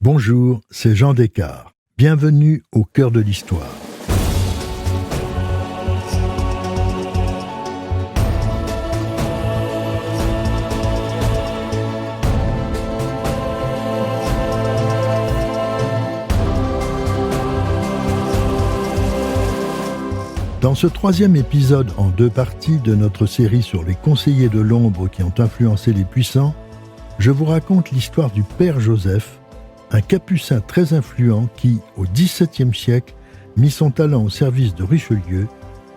Bonjour, c'est Jean Descartes. Bienvenue au cœur de l'histoire. Dans ce troisième épisode en 2 parties de notre série sur les conseillers de l'ombre qui ont influencé les puissants, je vous raconte l'histoire du père Joseph, un capucin très influent qui, au XVIIe siècle, mit son talent au service de Richelieu,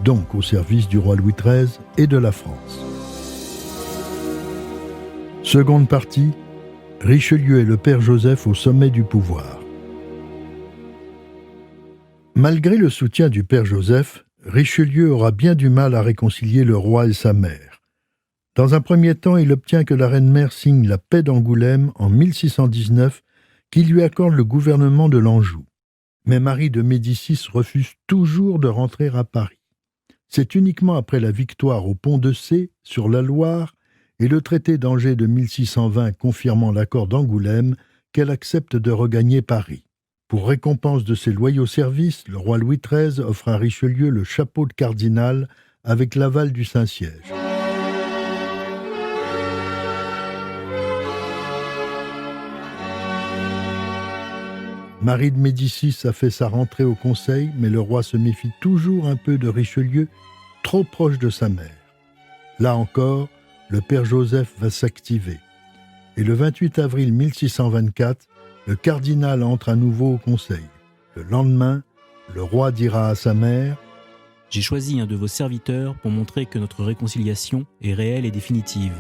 donc au service du roi Louis XIII et de la France. Seconde partie, Richelieu et le père Joseph au sommet du pouvoir. Malgré le soutien du père Joseph, Richelieu aura bien du mal à réconcilier le roi et sa mère. Dans un premier temps, il obtient que la reine-mère signe la paix d'Angoulême en 1619, qui lui accorde le gouvernement de l'Anjou. Mais Marie de Médicis refuse toujours de rentrer à Paris. C'est uniquement après la victoire au Pont de Cé, sur la Loire, et le traité d'Angers de 1620 confirmant l'accord d'Angoulême, qu'elle accepte de regagner Paris. Pour récompense de ses loyaux services, le roi Louis XIII offre à Richelieu le chapeau de cardinal avec l'aval du Saint-Siège. Marie de Médicis a fait sa rentrée au conseil, mais le roi se méfie toujours un peu de Richelieu, trop proche de sa mère. Là encore, le père Joseph va s'activer. Et le 28 avril 1624, le cardinal entre à nouveau au conseil. Le lendemain, le roi dira à sa mère « J'ai choisi un de vos serviteurs pour montrer que notre réconciliation est réelle et définitive. »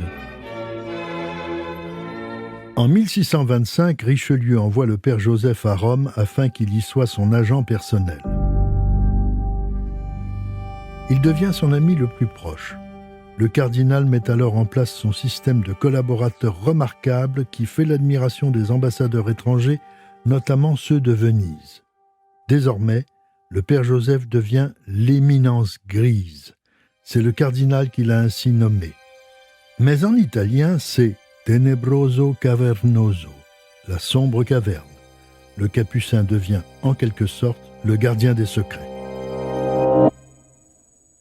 En 1625, Richelieu envoie le père Joseph à Rome afin qu'il y soit son agent personnel. Il devient son ami le plus proche. Le cardinal met alors en place son système de collaborateurs remarquables qui fait l'admiration des ambassadeurs étrangers, notamment ceux de Venise. Désormais, le père Joseph devient l'éminence grise. C'est le cardinal qui l'a ainsi nommé. Mais en italien, c'est Tenebroso cavernoso, la sombre caverne. Le capucin devient, en quelque sorte, le gardien des secrets.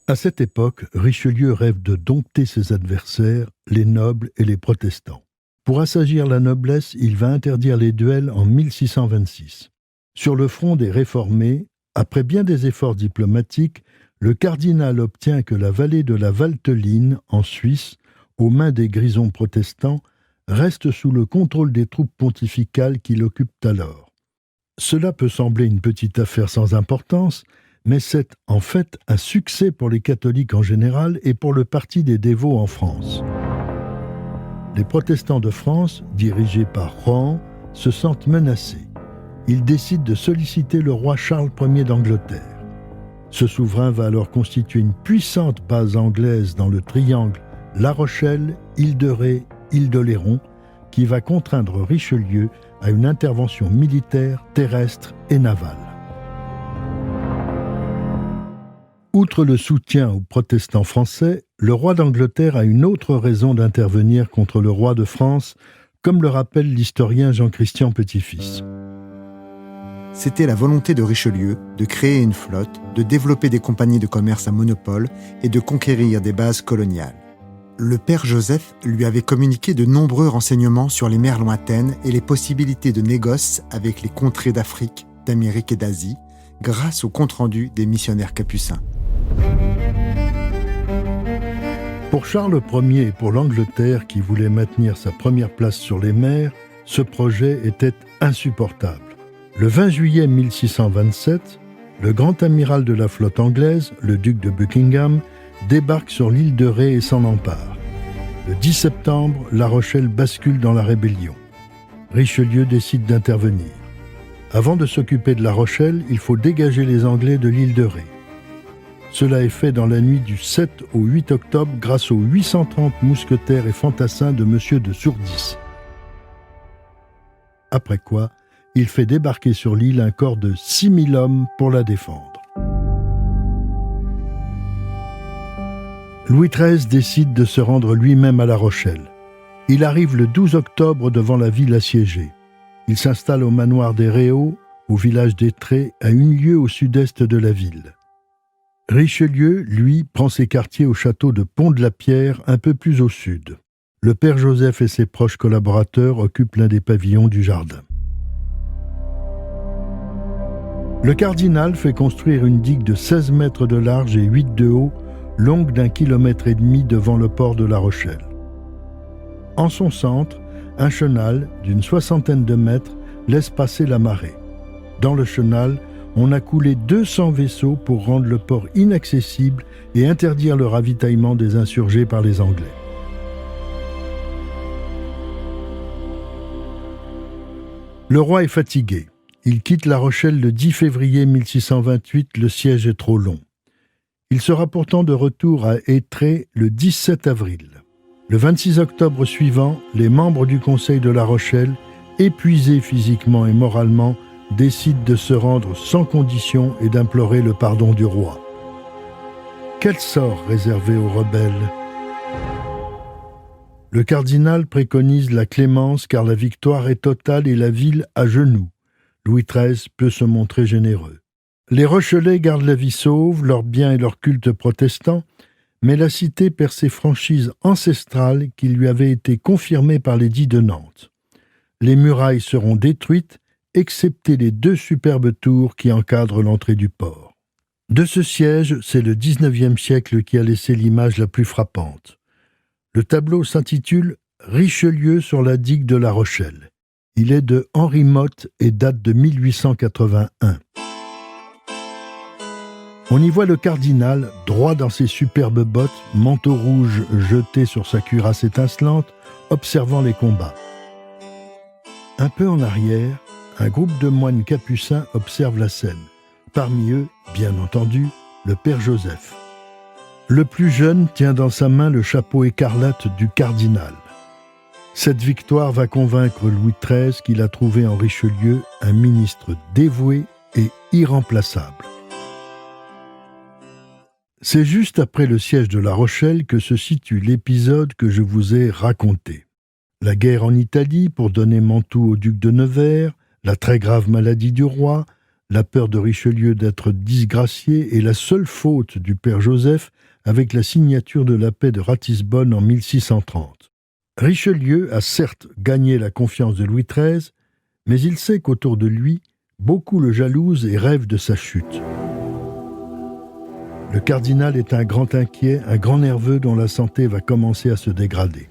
À cette époque, Richelieu rêve de dompter ses adversaires, les nobles et les protestants. Pour assagir la noblesse, il va interdire les duels en 1626. Sur le front des réformés, après bien des efforts diplomatiques, le cardinal obtient que la vallée de la Valteline, en Suisse, aux mains des grisons protestants, reste sous le contrôle des troupes pontificales qui l'occupent alors. Cela peut sembler une petite affaire sans importance, mais c'est en fait un succès pour les catholiques en général et pour le parti des dévots en France. Les protestants de France, dirigés par Rohan, se sentent menacés. Ils décident de solliciter le roi Charles Ier d'Angleterre. Ce souverain va alors constituer une puissante base anglaise dans le triangle La Rochelle, Île-de-Ré, Île-d'Oléron, qui va contraindre Richelieu à une intervention militaire, terrestre et navale. Outre le soutien aux protestants français, le roi d'Angleterre a une autre raison d'intervenir contre le roi de France, comme le rappelle l'historien Jean-Christian Petit-Fils. C'était la volonté de Richelieu de créer une flotte, de développer des compagnies de commerce à monopole et de conquérir des bases coloniales. Le père Joseph lui avait communiqué de nombreux renseignements sur les mers lointaines et les possibilités de négoce avec les contrées d'Afrique, d'Amérique et d'Asie, grâce au compte-rendu des missionnaires capucins. Pour Charles Ier et pour l'Angleterre qui voulait maintenir sa première place sur les mers, ce projet était insupportable. Le 20 juillet 1627, le grand amiral de la flotte anglaise, le duc de Buckingham, débarque sur l'île de Ré et s'en empare. Le 10 septembre, La Rochelle bascule dans la rébellion. Richelieu décide d'intervenir. Avant de s'occuper de La Rochelle, il faut dégager les Anglais de l'île de Ré. Cela est fait dans la nuit du 7 au 8 octobre grâce aux 830 mousquetaires et fantassins de M. de Sourdis. Après quoi, il fait débarquer sur l'île un corps de 6000 hommes pour la défendre. Louis XIII décide de se rendre lui-même à La Rochelle. Il arrive le 12 octobre devant la ville assiégée. Il s'installe au manoir des Réaux, au village d'Étré, à 1 lieue au sud-est de la ville. Richelieu, lui, prend ses quartiers au château de Pont-de-la-Pierre, un peu plus au sud. Le père Joseph et ses proches collaborateurs occupent l'un des pavillons du jardin. Le cardinal fait construire une digue de 16 mètres de large et 8 de haut, longue d'1,5 km devant le port de La Rochelle. En son centre, un chenal d'une 60aine de mètres laisse passer la marée. Dans le chenal, on a coulé 200 vaisseaux pour rendre le port inaccessible et interdire le ravitaillement des insurgés par les Anglais. Le roi est fatigué. Il quitte La Rochelle le 10 février 1628, le siège est trop long. Il sera pourtant de retour à Étré le 17 avril. Le 26 octobre suivant, les membres du Conseil de La Rochelle, épuisés physiquement et moralement, décident de se rendre sans condition et d'implorer le pardon du roi. Quel sort réservé aux rebelles ? Le cardinal préconise la clémence car la victoire est totale et la ville à genoux. Louis XIII peut se montrer généreux. Les Rochelais gardent la vie sauve, leurs biens et leur culte protestant, mais la cité perd ses franchises ancestrales qui lui avaient été confirmées par l'édit de Nantes. Les murailles seront détruites, excepté les 2 superbes tours qui encadrent l'entrée du port. De ce siège, c'est le XIXe siècle qui a laissé l'image la plus frappante. Le tableau s'intitule « Richelieu sur la digue de La Rochelle ». Il est de Henri Motte et date de 1881. On y voit le cardinal, droit dans ses superbes bottes, manteau rouge jeté sur sa cuirasse étincelante, observant les combats. Un peu en arrière, un groupe de moines capucins observe la scène. Parmi eux, bien entendu, le père Joseph. Le plus jeune tient dans sa main le chapeau écarlate du cardinal. Cette victoire va convaincre Louis XIII qu'il a trouvé en Richelieu un ministre dévoué et irremplaçable. C'est juste après le siège de La Rochelle que se situe l'épisode que je vous ai raconté. La guerre en Italie pour donner Mantoue au duc de Nevers, la très grave maladie du roi, la peur de Richelieu d'être disgracié et la seule faute du père Joseph avec la signature de la paix de Ratisbonne en 1630. Richelieu a certes gagné la confiance de Louis XIII, mais il sait qu'autour de lui, beaucoup le jalousent et rêvent de sa chute. Le cardinal est un grand inquiet, un grand nerveux dont la santé va commencer à se dégrader.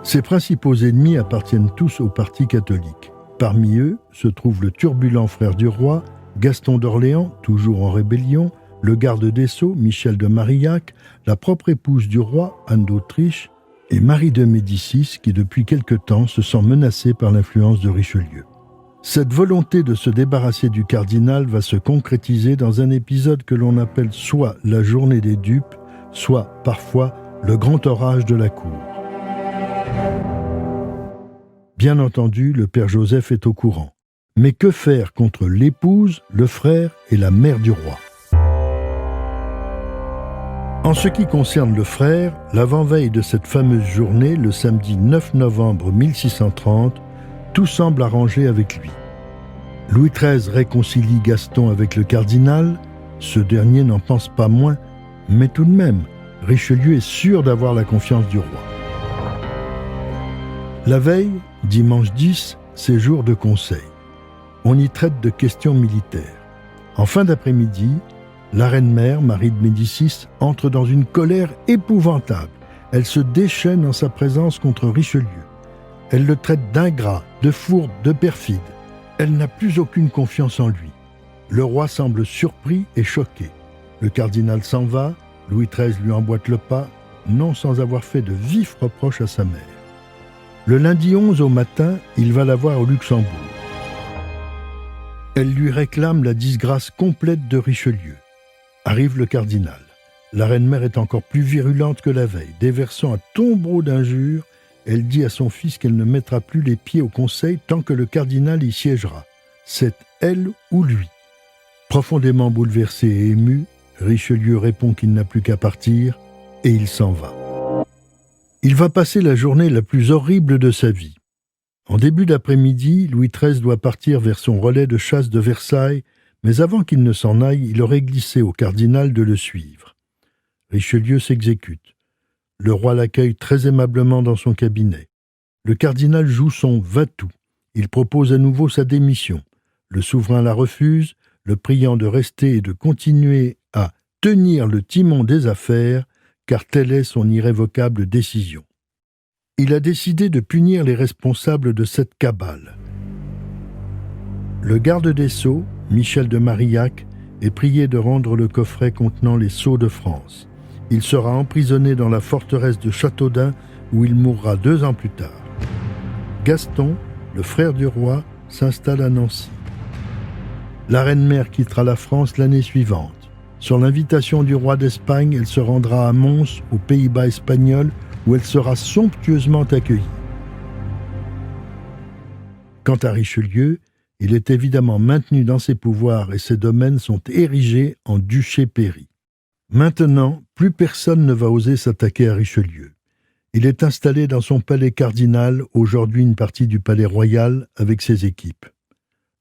Ses principaux ennemis appartiennent tous au parti catholique. Parmi eux se trouve le turbulent frère du roi, Gaston d'Orléans, toujours en rébellion, le garde des Sceaux, Michel de Marillac, la propre épouse du roi, Anne d'Autriche, et Marie de Médicis, qui depuis quelque temps se sent menacée par l'influence de Richelieu. Cette volonté de se débarrasser du cardinal va se concrétiser dans un épisode que l'on appelle soit la journée des dupes, soit parfois le grand orage de la cour. Bien entendu, le père Joseph est au courant. Mais que faire contre l'épouse, le frère et la mère du roi ? En ce qui concerne le frère, l'avant-veille de cette fameuse journée, le samedi 9 novembre 1630, tout semble arrangé avec lui. Louis XIII réconcilie Gaston avec le cardinal, ce dernier n'en pense pas moins, mais tout de même, Richelieu est sûr d'avoir la confiance du roi. La veille, dimanche 10, c'est jour de conseil. On y traite de questions militaires. En fin d'après-midi, la reine-mère, Marie de Médicis, entre dans une colère épouvantable. Elle se déchaîne en sa présence contre Richelieu. Elle le traite d'ingrat, de fourbe, de perfide. Elle n'a plus aucune confiance en lui. Le roi semble surpris et choqué. Le cardinal s'en va, Louis XIII lui emboîte le pas, non sans avoir fait de vifs reproches à sa mère. Le lundi 11 au matin, il va la voir au Luxembourg. Elle lui réclame la disgrâce complète de Richelieu. Arrive le cardinal. La reine-mère est encore plus virulente que la veille. Déversant un tombereau d'injures, elle dit à son fils qu'elle ne mettra plus les pieds au conseil tant que le cardinal y siégera. C'est elle ou lui. Profondément bouleversé et ému, Richelieu répond qu'il n'a plus qu'à partir et il s'en va. Il va passer la journée la plus horrible de sa vie. En début d'après-midi, Louis XIII doit partir vers son relais de chasse de Versailles, mais avant qu'il ne s'en aille, il aurait glissé au cardinal de le suivre. Richelieu s'exécute. Le roi l'accueille très aimablement dans son cabinet. Le cardinal joue son va-tout. Il propose à nouveau sa démission. Le souverain la refuse, le priant de rester et de continuer à tenir le timon des affaires, car telle est son irrévocable décision. Il a décidé de punir les responsables de cette cabale. Le garde des Sceaux, Michel de Marillac, est prié de rendre le coffret contenant les sceaux de France. Il sera emprisonné dans la forteresse de Châteaudun, où il mourra 2 ans plus tard. Gaston, le frère du roi, s'installe à Nancy. La reine-mère quittera la France l'année suivante. Sur l'invitation du roi d'Espagne, elle se rendra à Mons, aux Pays-Bas espagnols, où elle sera somptueusement accueillie. Quant à Richelieu, il est évidemment maintenu dans ses pouvoirs et ses domaines sont érigés en duché-pairie. Maintenant, plus personne ne va oser s'attaquer à Richelieu. Il est installé dans son palais cardinal, aujourd'hui une partie du palais royal, avec ses équipes.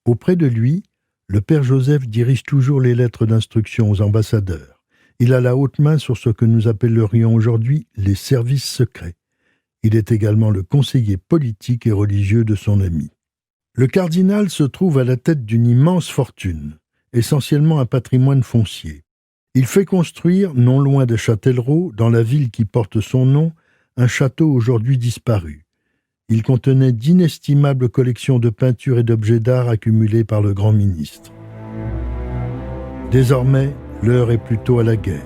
Auprès de lui, le père Joseph dirige toujours les lettres d'instruction aux ambassadeurs. Il a la haute main sur ce que nous appellerions aujourd'hui les services secrets. Il est également le conseiller politique et religieux de son ami. Le cardinal se trouve à la tête d'une immense fortune, essentiellement un patrimoine foncier. Il fait construire, non loin de Châtellerault, dans la ville qui porte son nom, un château aujourd'hui disparu. Il contenait d'inestimables collections de peintures et d'objets d'art accumulés par le grand ministre. Désormais, l'heure est plutôt à la guerre.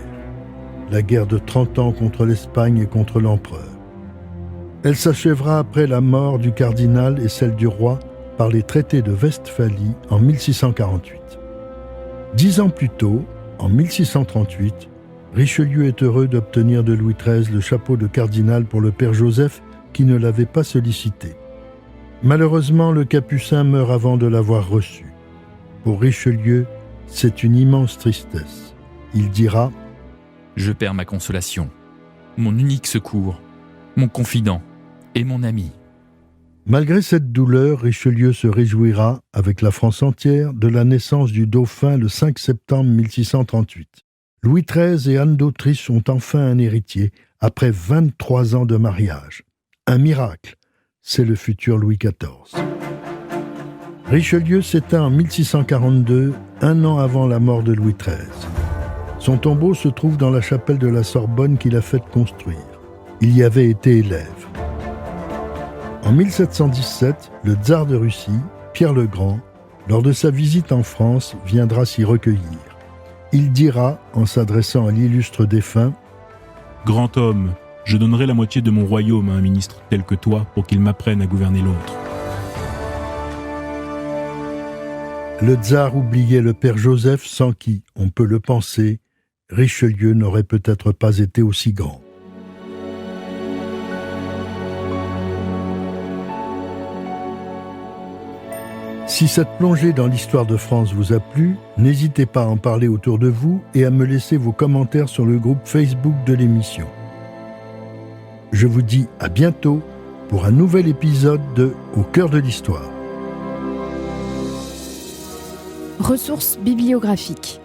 La guerre de 30 ans contre l'Espagne et contre l'empereur. Elle s'achèvera après la mort du cardinal et celle du roi par les traités de Westphalie en 1648. 10 ans plus tôt, en 1638, Richelieu est heureux d'obtenir de Louis XIII le chapeau de cardinal pour le père Joseph qui ne l'avait pas sollicité. Malheureusement, le capucin meurt avant de l'avoir reçu. Pour Richelieu, c'est une immense tristesse. Il dira « Je perds ma consolation, mon unique secours, mon confident et mon ami. » Malgré cette douleur, Richelieu se réjouira, avec la France entière, de la naissance du dauphin le 5 septembre 1638. Louis XIII et Anne d'Autriche ont enfin un héritier, après 23 ans de mariage. Un miracle, c'est le futur Louis XIV. Richelieu s'éteint en 1642, 1 an avant la mort de Louis XIII. Son tombeau se trouve dans la chapelle de la Sorbonne qu'il a faite construire. Il y avait été élève. En 1717, le tsar de Russie, Pierre le Grand, lors de sa visite en France, viendra s'y recueillir. Il dira, en s'adressant à l'illustre défunt, « Grand homme, je donnerai la moitié de mon royaume à un ministre tel que toi pour qu'il m'apprenne à gouverner l'autre. » Le tsar oubliait le père Joseph sans qui, on peut le penser, Richelieu n'aurait peut-être pas été aussi grand. Si cette plongée dans l'histoire de France vous a plu, n'hésitez pas à en parler autour de vous et à me laisser vos commentaires sur le groupe Facebook de l'émission. Je vous dis à bientôt pour un nouvel épisode de Au cœur de l'histoire. Ressources bibliographiques.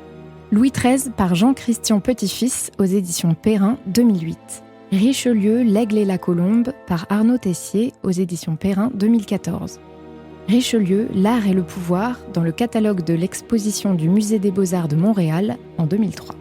Louis XIII par Jean-Christian Petit-Fils aux éditions Perrin 2008. Richelieu, l'Aigle et la Colombe par Arnaud Tessier aux éditions Perrin 2014. Richelieu, l'art et le pouvoir dans le catalogue de l'exposition du Musée des Beaux-Arts de Montréal en 2003.